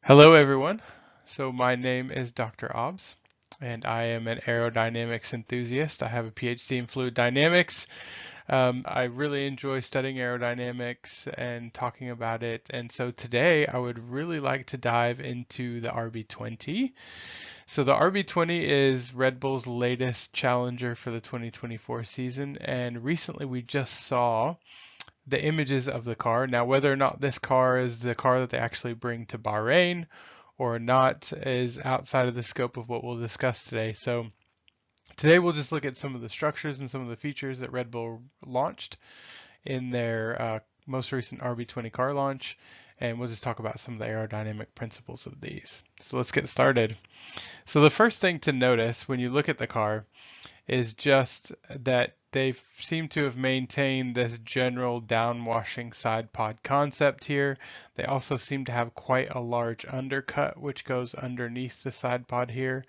Hello everyone. So my name is Dr. Obbs and I am an aerodynamics enthusiast. I have a PhD in fluid dynamics. I really enjoy studying aerodynamics and talking about it. And so today I would really like to dive into the RB20. So the RB20 is Red Bull's latest challenger for the 2024 season. And recently we just saw the images of the car. Now, whether or not this car is the car that they actually bring to Bahrain or not is outside of the scope of what we'll discuss today. So today we'll just look at some of the structures and some of the features that Red Bull launched in their most recent RB20 car launch, and we'll just talk about some of the aerodynamic principles of these. So let's get started. So the first thing to notice when you look at the car is just that they seem to have maintained this general downwashing side pod concept here. They also seem to have quite a large undercut which goes underneath the side pod here.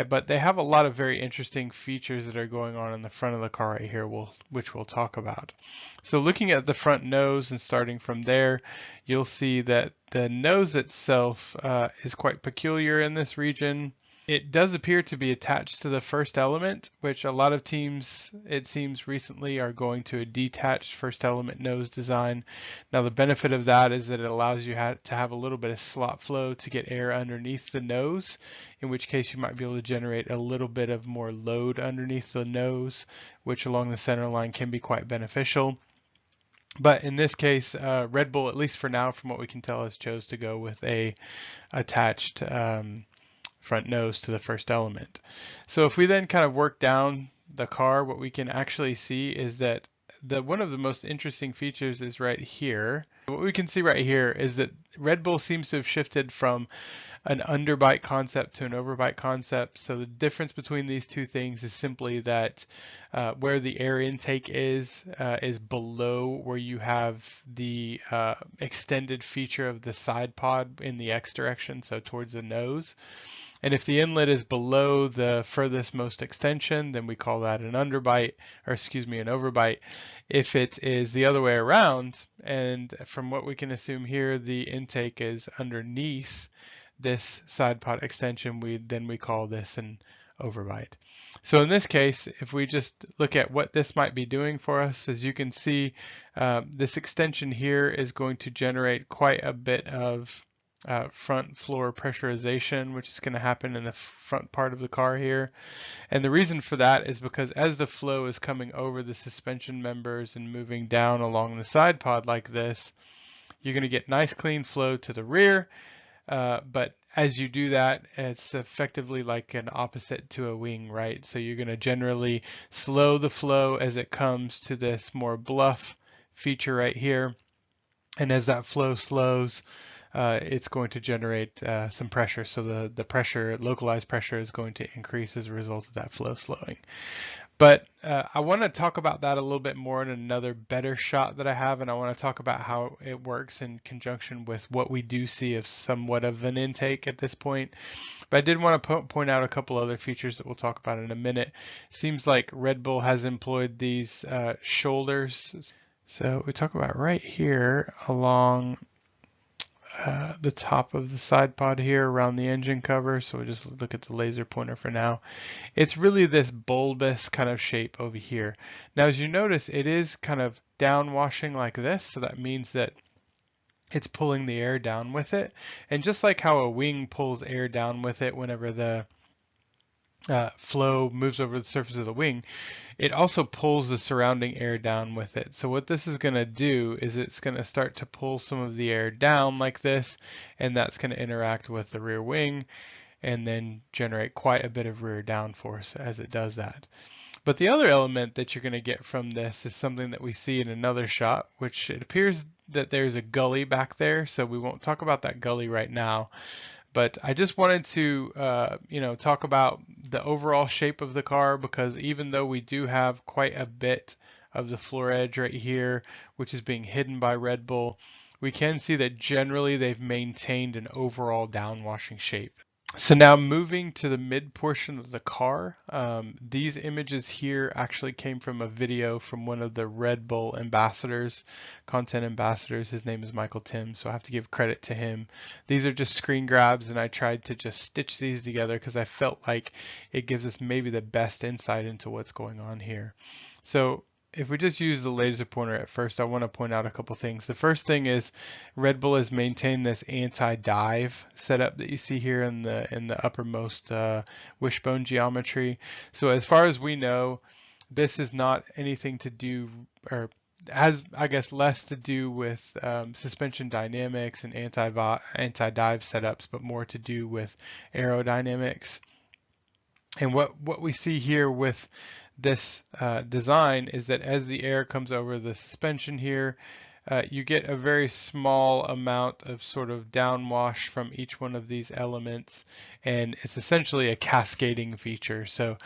But they have a lot of very interesting features that are going on in the front of the car right here, which we'll talk about. So looking at the front nose and starting from there, you'll see that the nose itself is quite peculiar in this region. It does appear to be attached to the first element, which a lot of teams, it seems recently, are going to a detached first element nose design. Now the benefit of that is that it allows you to have a little bit of slot flow to get air underneath the nose, in which case you might be able to generate a little bit of more load underneath the nose, which along the center line can be quite beneficial. But in this case, Red Bull, at least for now, from what we can tell, has chose to go with a attached front nose to the first element. So if we then kind of work down the car, what we can actually see is that one of the most interesting features is right here. What we can see right here is that Red Bull seems to have shifted from an underbite concept to an overbite concept. So the difference between these two things is simply that where the air intake is below where you have the extended feature of the side pod in the X direction, so towards the nose. And if the inlet is below the furthest most extension, then we call that an underbite, or excuse me, an overbite. If it is the other way around, and from what we can assume here, the intake is underneath this side pod extension, we call this an overbite. So in this case, if we just look at what this might be doing for us, as you can see, this extension here is going to generate quite a bit of front floor pressurization, which is going to happen in the front part of the car here. And the reason for that is because as the flow is coming over the suspension members and moving down along the side pod like this, you're going to get nice clean flow to the rear. But as you do that, it's effectively like an opposite to a wing, right? So you're going to generally slow the flow as it comes to this more bluff feature right here. And as that flow slows, it's going to generate some pressure. So the pressure, localized pressure, is going to increase as a result of that flow slowing. But I want to talk about that a little bit more in another better shot that I have, and I want to talk about how it works in conjunction with what we do see of somewhat of an intake at this point. But I did want to point out a couple other features that we'll talk about in a minute. Seems like Red Bull has employed these shoulders. So we talk about right here along the top of the side pod here around the engine cover. So we just look at the laser pointer for now. It's really this bulbous kind of shape over here. Now, as you notice, it is kind of downwashing like this. So that means that it's pulling the air down with it. And just like how a wing pulls air down with it whenever the flow moves over the surface of the wing, it also pulls the surrounding air down with it. So what this is going to do is it's going to start to pull some of the air down like this, and that's going to interact with the rear wing and then generate quite a bit of rear downforce as it does that. But the other element that you're going to get from this is something that we see in another shot, which it appears that there's a gully back there, so we won't talk about that gully right now. But I just wanted to, talk about the overall shape of the car, because even though we do have quite a bit of the floor edge right here, which is being hidden by Red Bull, we can see that generally they've maintained an overall downwashing shape. So now moving to the mid portion of the car, these images here actually came from a video from one of the Red Bull ambassadors, content ambassadors. His name is Michael Tim, so I have to give credit to him. These are just screen grabs, and I tried to just stitch these together because I felt like it gives us maybe the best insight into what's going on here. So if we just use the laser pointer at first, I want to point out a couple things. The first thing is Red Bull has maintained this anti-dive setup that you see here in the uppermost wishbone geometry. So as far as we know, this is not anything to do, or has, I guess, less to do with suspension dynamics and anti-dive setups, but more to do with aerodynamics. And what we see here with this design is that as the air comes over the suspension here, you get a very small amount of sort of downwash from each one of these elements, and it's essentially a cascading feature. So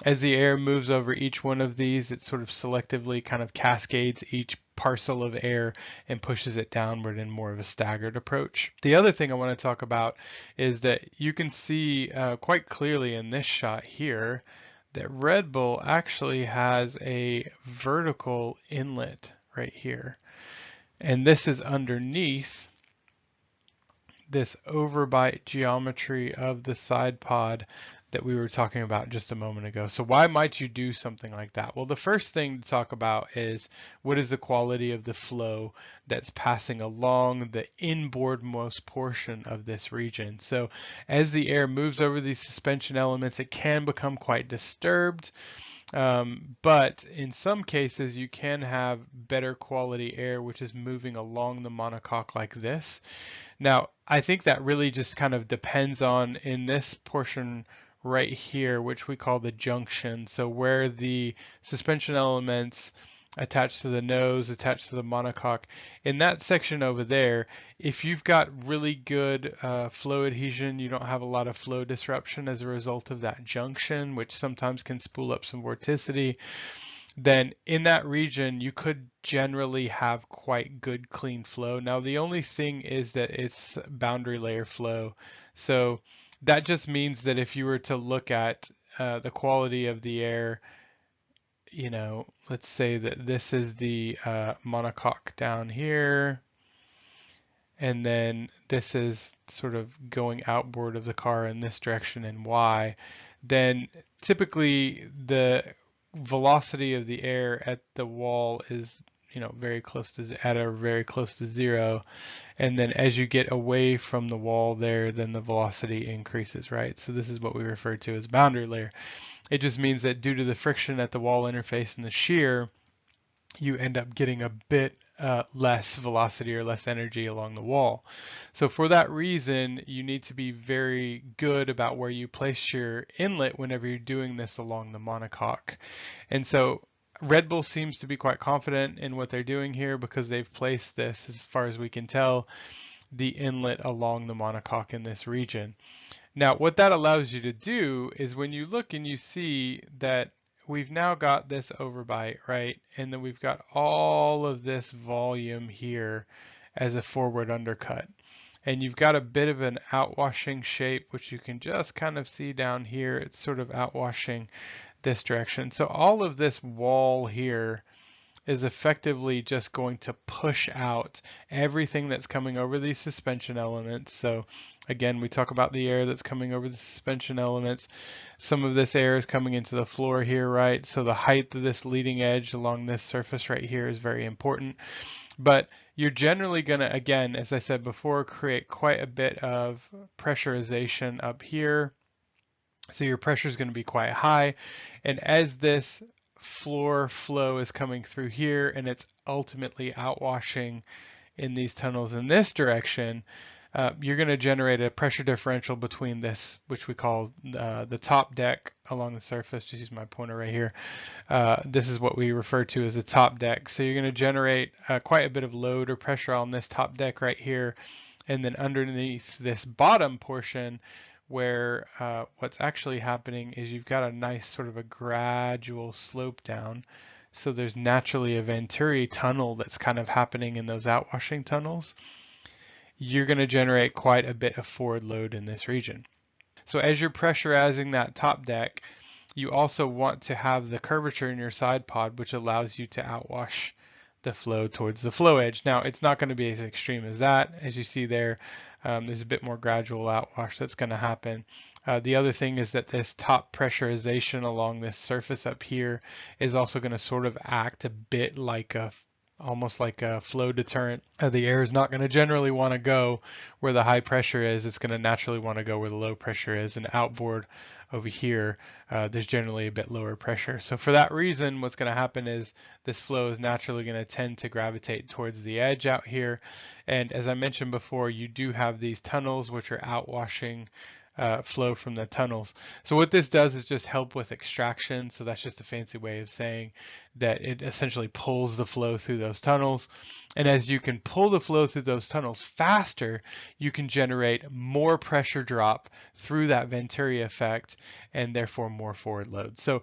as the air moves over each one of these, it sort of selectively kind of cascades each parcel of air and pushes it downward in more of a staggered approach. The other thing I want to talk about is that you can see quite clearly in this shot here that Red Bull actually has a vertical inlet right here. And this is underneath this overbite geometry of the side pod that we were talking about just a moment ago. So why might you do something like that? Well, the first thing to talk about is what is the quality of the flow that's passing along the inboardmost portion of this region. So as the air moves over these suspension elements, it can become quite disturbed. But in some cases, you can have better quality air, which is moving along the monocoque like this. Now, I think that really just kind of depends on, in this portion right here, which we call the junction. So where the suspension elements attached to the nose, attached to the monocoque, in that section over there, if you've got really good flow adhesion, you don't have a lot of flow disruption as a result of that junction, which sometimes can spool up some vorticity, then in that region you could generally have quite good clean flow. Now the only thing is that it's boundary layer flow. So that just means that if you were to look at the quality of the air, you know, let's say that this is the monocoque down here, and then this is sort of going outboard of the car in this direction in Y, then typically the velocity of the air at the wall is, you know, very close to zero, and then as you get away from the wall there, then the velocity increases, right? So this is what we refer to as boundary layer. It just means that due to the friction at the wall interface and the shear, you end up getting a bit less velocity or less energy along the wall. So for that reason, you need to be very good about where you place your inlet whenever you're doing this along the monocoque. And so Red Bull seems to be quite confident in what they're doing here because they've placed this, as far as we can tell, the inlet along the monocoque in this region. Now, what that allows you to do is when you look and you see that we've now got this overbite, right? And then we've got all of this volume here as a forward undercut. And you've got a bit of an outwashing shape, which you can just kind of see down here. It's sort of outwashing this direction. So all of this wall here is effectively just going to push out everything that's coming over these suspension elements. So again, we talk about the air that's coming over the suspension elements. Some of this air is coming into the floor here, right? So the height of this leading edge along this surface right here is very important. But you're generally going to, again, as I said before, create quite a bit of pressurization up here. So your pressure is going to be quite high. And as this floor flow is coming through here and it's ultimately outwashing in these tunnels in this direction, you're going to generate a pressure differential between this, which we call the top deck along the surface. Just use my pointer right here. This is what we refer to as the top deck. So you're going to generate quite a bit of load or pressure on this top deck right here. And then underneath this bottom portion, where what's actually happening is you've got a nice sort of a gradual slope down. So there's naturally a Venturi tunnel that's kind of happening in those outwashing tunnels. You're going to generate quite a bit of forward load in this region. So as you're pressurizing that top deck, you also want to have the curvature in your side pod, which allows you to outwash the flow towards the flow edge. Now, it's not going to be as extreme as that. As you see there, there's a bit more gradual outwash that's going to happen. The other thing is that this top pressurization along this surface up here is also going to sort of act a bit like almost like a flow deterrent. The air is not going to generally want to go where the high pressure is. It's going to naturally want to go where the low pressure is. And outboard over here, there's generally a bit lower pressure. So for that reason, what's going to happen is this flow is naturally going to tend to gravitate towards the edge out here. And as I mentioned before, you do have these tunnels which are outwashing flow from the tunnels. So what this does is just help with extraction. So that's just a fancy way of saying that it essentially pulls the flow through those tunnels. And as you can pull the flow through those tunnels faster, you can generate more pressure drop through that Venturi effect and therefore more forward load. So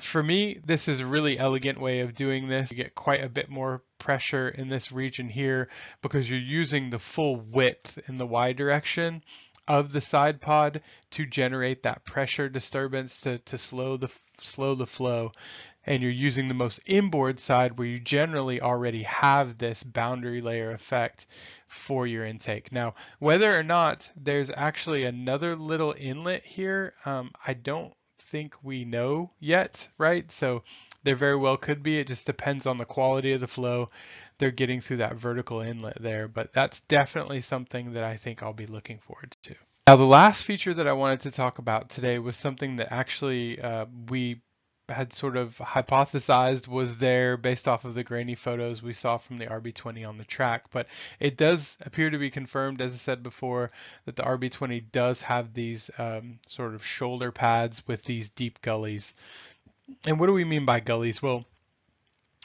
for me, this is a really elegant way of doing this. You get quite a bit more pressure in this region here because you're using the full width in the Y direction of the side pod to generate that pressure disturbance to slow the flow, and you're using the most inboard side where you generally already have this boundary layer effect for your intake. Now, whether or not there's actually another little inlet here, I don't think we know yet, right? So there very well could be. It just depends on the quality of the flow they're getting through that vertical inlet there, but that's definitely something that I think I'll be looking forward to. Now, the last feature that I wanted to talk about today was something that actually we had sort of hypothesized was there based off of the grainy photos we saw from the RB20 on the track, but it does appear to be confirmed, as I said before, that the RB20 does have these sort of shoulder pads with these deep gullies. And what do we mean by gullies? Well,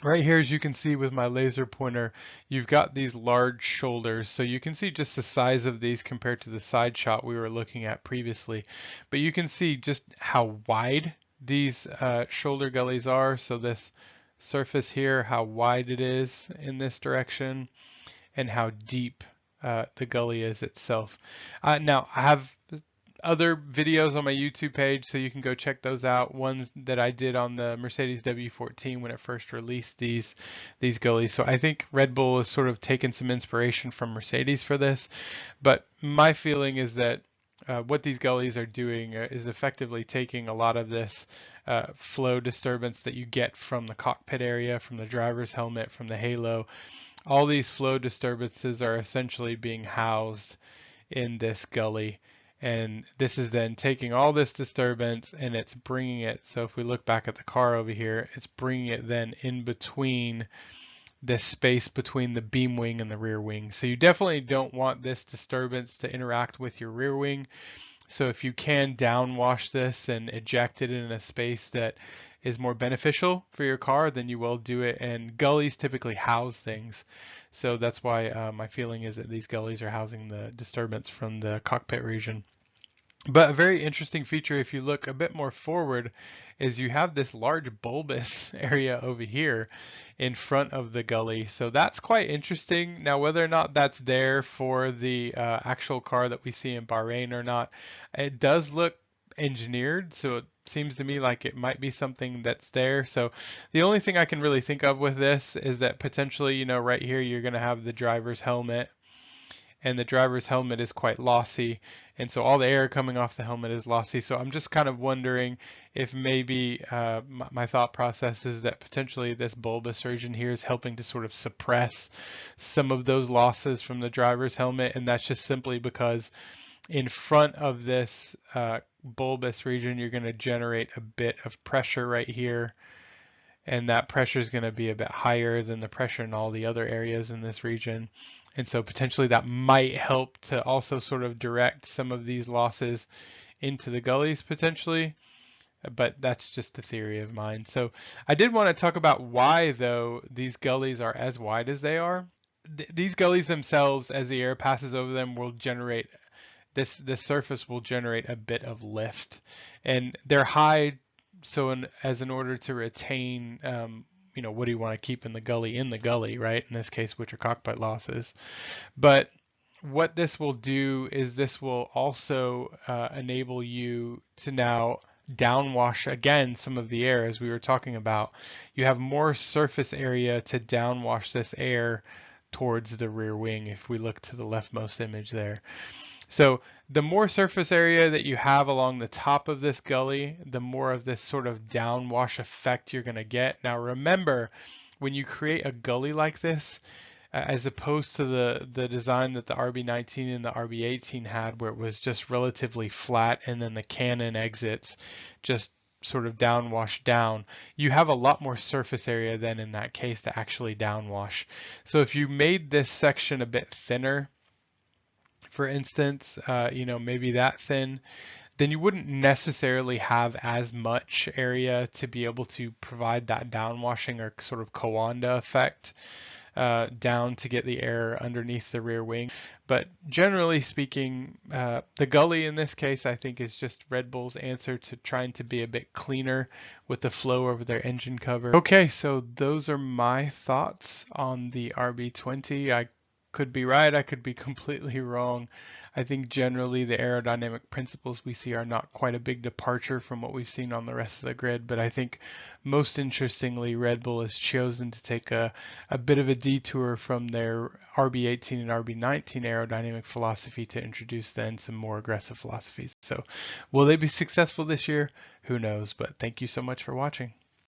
right here, as you can see with my laser pointer, you've got these large shoulders. So you can see just the size of these compared to the side shot we were looking at previously. But you can see just how wide these shoulder gullies are. So this surface here, how wide it is in this direction, and how deep the gully is itself. Now, I have other videos on my YouTube page, so you can go check those out. Ones that I did on the Mercedes W14 when it first released these gullies. So I think Red Bull has sort of taken some inspiration from Mercedes for this, but my feeling is that what these gullies are doing is effectively taking a lot of this flow disturbance that you get from the cockpit area, from the driver's helmet, from the halo. All these flow disturbances are essentially being housed in this gully. And this is then taking all this disturbance and it's bringing it, so if we look back at the car over here, it's bringing it then in between this space between the beam wing and the rear wing. So you definitely don't want this disturbance to interact with your rear wing. So if you can downwash this and eject it in a space that is more beneficial for your car, then you will do it. And gullies typically house things. So that's why my feeling is that these gullies are housing the disturbance from the cockpit region. But a very interesting feature, if you look a bit more forward, is you have this large bulbous area over here in front of the gully. So that's quite interesting. Now, whether or not that's there for the actual car that we see in Bahrain or not, it does look engineered. So it seems to me like it might be something that's there. So the only thing I can really think of with this is that potentially, you know, right here, you're going to have the driver's helmet. And the driver's helmet is quite lossy, and so all the air coming off the helmet is lossy. So I'm just kind of wondering if maybe my thought process is that potentially this bulbous region here is helping to sort of suppress some of those losses from the driver's helmet, and that's just simply because in front of this bulbous region, you're going to generate a bit of pressure right here. And that pressure is going to be a bit higher than the pressure in all the other areas in this region. And so potentially that might help to also sort of direct some of these losses into the gullies potentially, but that's just a theory of mine. So I did want to talk about why, though, these gullies are as wide as they are. These gullies themselves, as the air passes over them, will generate this surface will generate a bit of lift, and they're high. So in order to retain, you know, what do you want to keep in the gully, right? In this case, which are cockpit losses. But what this will do is this will also enable you to now downwash again some of the air, as we were talking about. You have more surface area to downwash this air towards the rear wing if we look to the leftmost image there. So the more surface area that you have along the top of this gully, the more of this sort of downwash effect you're going to get. Now remember, when you create a gully like this, as opposed to the design that the RB19 and the RB18 had, where it was just relatively flat and then the cannon exits just sort of downwash down, you have a lot more surface area then in that case to actually downwash. So if you made this section a bit thinner, for instance, maybe that thin, then you wouldn't necessarily have as much area to be able to provide that downwashing or sort of Coanda effect down to get the air underneath the rear wing. But generally speaking, the gully in this case, I think, is just Red Bull's answer to trying to be a bit cleaner with the flow over their engine cover. Okay, so those are my thoughts on the RB20. I could be right, I could be completely wrong. I think generally the aerodynamic principles we see are not quite a big departure from what we've seen on the rest of the grid, but I think most interestingly, Red Bull has chosen to take a bit of a detour from their RB18 and RB19 aerodynamic philosophy to introduce then some more aggressive philosophies. So will they be successful this year? Who knows, but thank you so much for watching.